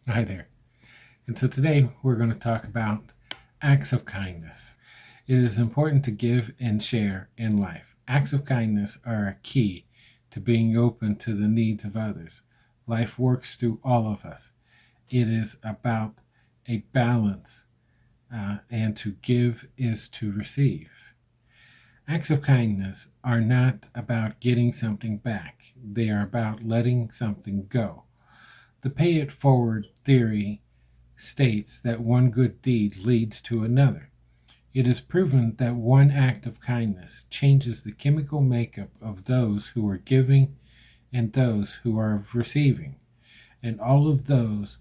Hi there. And so today we're going to talk about acts of kindness. It is important to give and share in life. Acts of kindness are a key to being open to the needs of others. Life works through all of us. It is about a balance, and to give is to receive. Acts of kindness are not about getting something back, they are about letting something go. The pay it forward theory states that one good deed leads to another. It is proven that one act of kindness changes the chemical makeup of those who are giving and those who are receiving, and all of those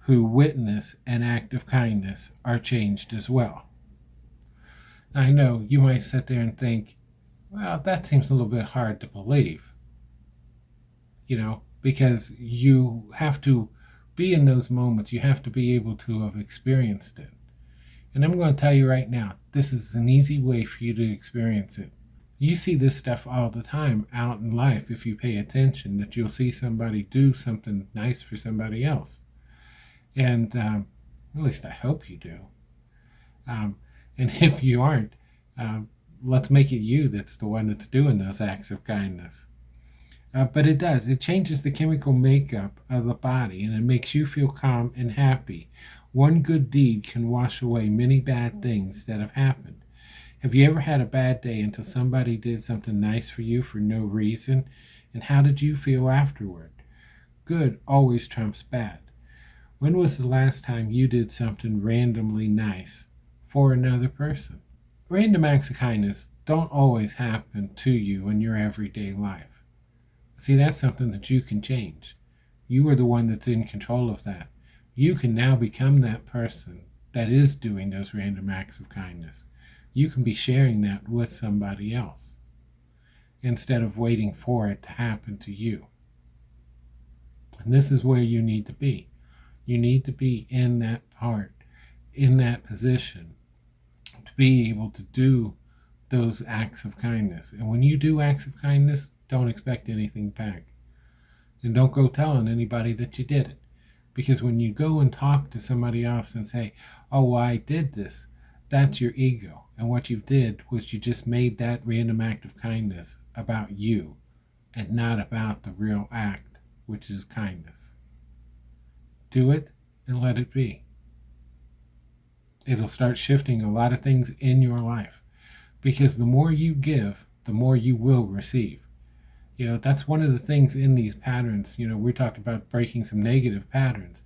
who witness an act of kindness are changed as well. Now, I know you might sit there and think, well, that seems a little bit hard to believe, because you have to be in those moments. You have to be able to have experienced it. And I'm going to tell you right now, this is an easy way for you to experience it. You see this stuff all the time out in life if you pay attention, that you'll see somebody do something nice for somebody else. And at least I hope you do. And if you aren't, let's make it you that's the one that's doing those acts of kindness. But it does. It changes the chemical makeup of the body and it makes you feel calm and happy. One good deed can wash away many bad things that have happened. Have you ever had a bad day until somebody did something nice for you for no reason? And how did you feel afterward? Good always trumps bad. When was the last time you did something randomly nice for another person? Random acts of kindness don't always happen to you in your everyday life. See, that's something that you can change. You are the one that's in control of that. You can now become that person that is doing those random acts of kindness. You can be sharing that with somebody else instead of waiting for it to happen to you. And this is where you need to be. You need to be in that part, in that position, to be able to do those acts of kindness. And when you do acts of kindness, don't expect anything back. And don't go telling anybody that you did it. Because when you go and talk to somebody else and say, oh, well, I did this, that's your ego. And what you did was you just made that random act of kindness about you and not about the real act, which is kindness. Do it and let it be. It'll start shifting a lot of things in your life. Because the more you give, the more you will receive. That's one of the things in these patterns. We talked about breaking some negative patterns,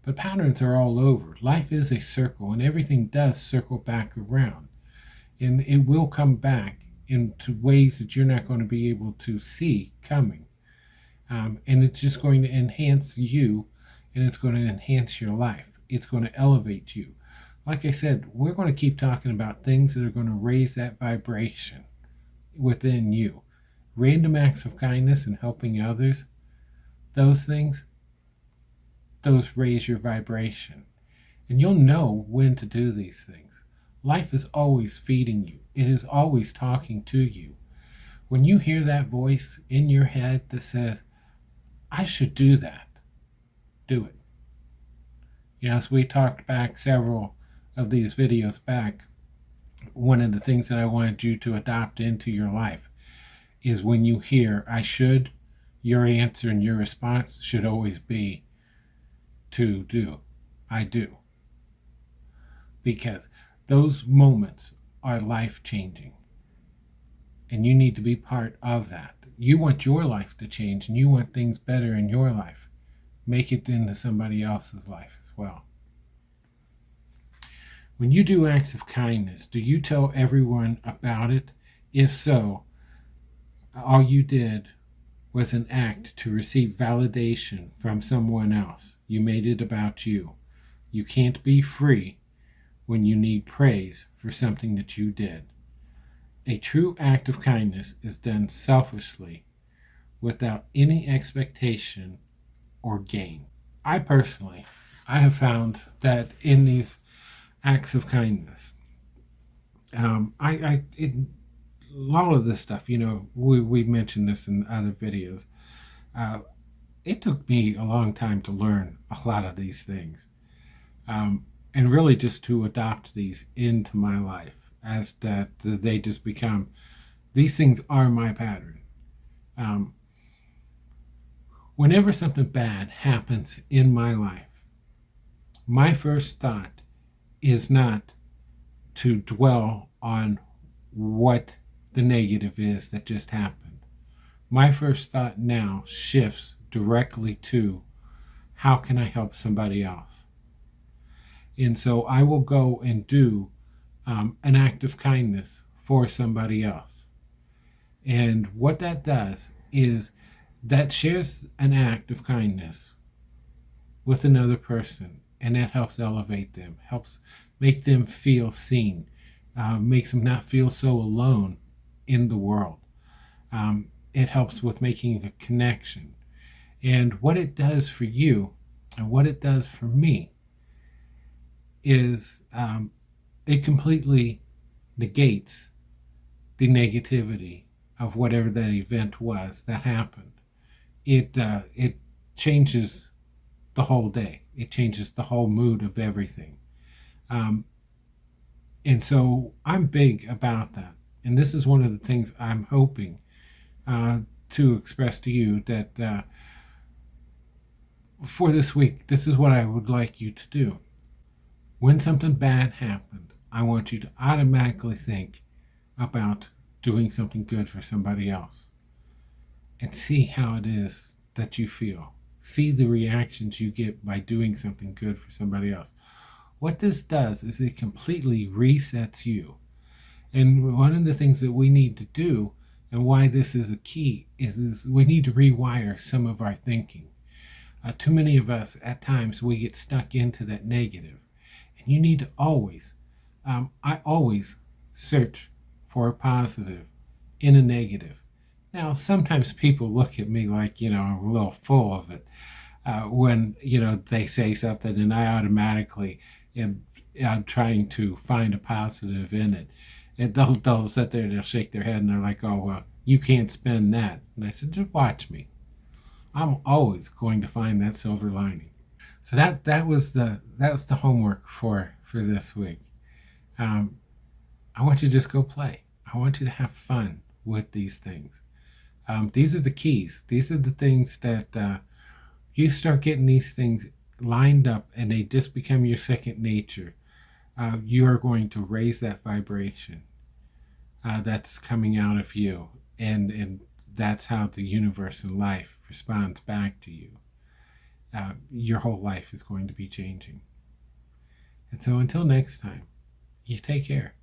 but patterns are all over. Life is a circle, and everything does circle back around. And it will come back into ways that you're not going to be able to see coming. And it's just going to enhance you, and it's going to enhance your life. It's going to elevate you. Like I said, we're going to keep talking about things that are going to raise that vibration within you. Random acts of kindness and helping others, those things, those raise your vibration. And you'll know when to do these things. Life is always feeding you. It is always talking to you. When you hear that voice in your head that says, I should do that, do it. As we talked back several of these videos back, one of the things that I wanted you to adopt into your life is when you hear I should, your answer and your response should always be to do. I do. Because those moments are life-changing. And you need to be part of that. You want your life to change and you want things better in your life. Make it into somebody else's life as well. When you do acts of kindness, do you tell everyone about it? If so, all you did was an act to receive validation from someone else. You made it about you. You can't be free when you need praise for something that you did. A true act of kindness is done selfishly, without any expectation or gain. I have found that in these acts of kindness, a lot of this stuff, we mentioned this in other videos. it took me a long time to learn a lot of these things, and really just to adopt these into my life, as that they just become, these things are my pattern. Um, Whenever something bad happens in my life, my first thought is not to dwell on what the negative is that just happened. My first thought now shifts directly to, how can I help somebody else? And so I will go and do an act of kindness for somebody else. And what that does is that shares an act of kindness with another person, and that helps elevate them, helps make them feel seen, makes them not feel so alone in the world. It helps with making a connection. And what it does for you and what it does for me is it completely negates the negativity of whatever that event was that happened. It changes the whole day. It changes the whole mood of everything. Um, and so I'm big about that. And this is one of the things I'm hoping to express to you, that for this week, this is what I would like you to do. When something bad happens, I want you to automatically think about doing something good for somebody else, and see how it is that you feel. See the reactions you get by doing something good for somebody else. What this does is it completely resets you. And one of the things that we need to do, and why this is a key, is we need to rewire some of our thinking. Too many of us, at times, we get stuck into that negative. And you need to always, I always search for a positive in a negative. Now, sometimes people look at me like, I'm a little full of it when, they say something, and I automatically I'm trying to find a positive in it. And they'll sit there, they'll shake their head, and they're like, oh, well, you can't spend that. And I said, just watch me. I'm always going to find that silver lining. So that was the homework for this week. I want you to just go play. I want you to have fun with these things. These are the keys. These are the things that you start getting these things lined up, and they just become your second nature. You are going to raise that vibration that's coming out of you, and that's how the universe and life responds back to you. Your whole life is going to be changing. And so until next time, you take care.